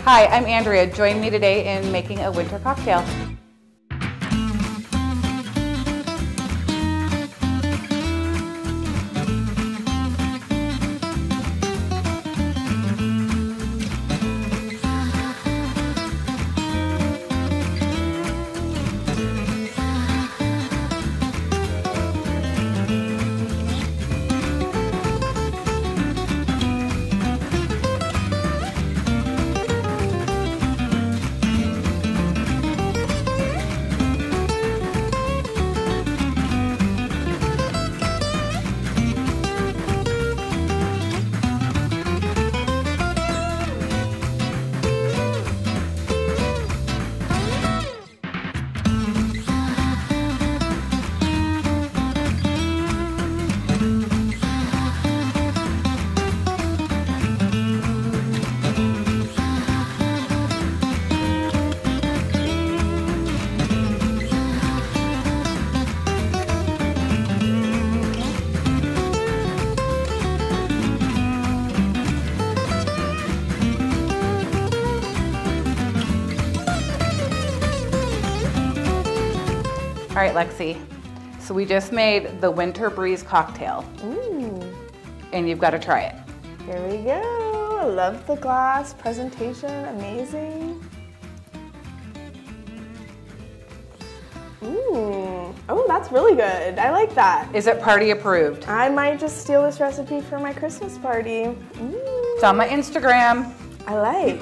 Hi, I'm Andrea. Join me today in making a winter cocktail. All right, Lexi, so we just made the Winter Breeze cocktail. Ooh. And you've got to try it. Here we go. I love the glass presentation, amazing. Ooh. Oh, that's really good. I like that. Is it party approved? I might just steal this recipe for my Christmas party. It's on my Instagram. I like.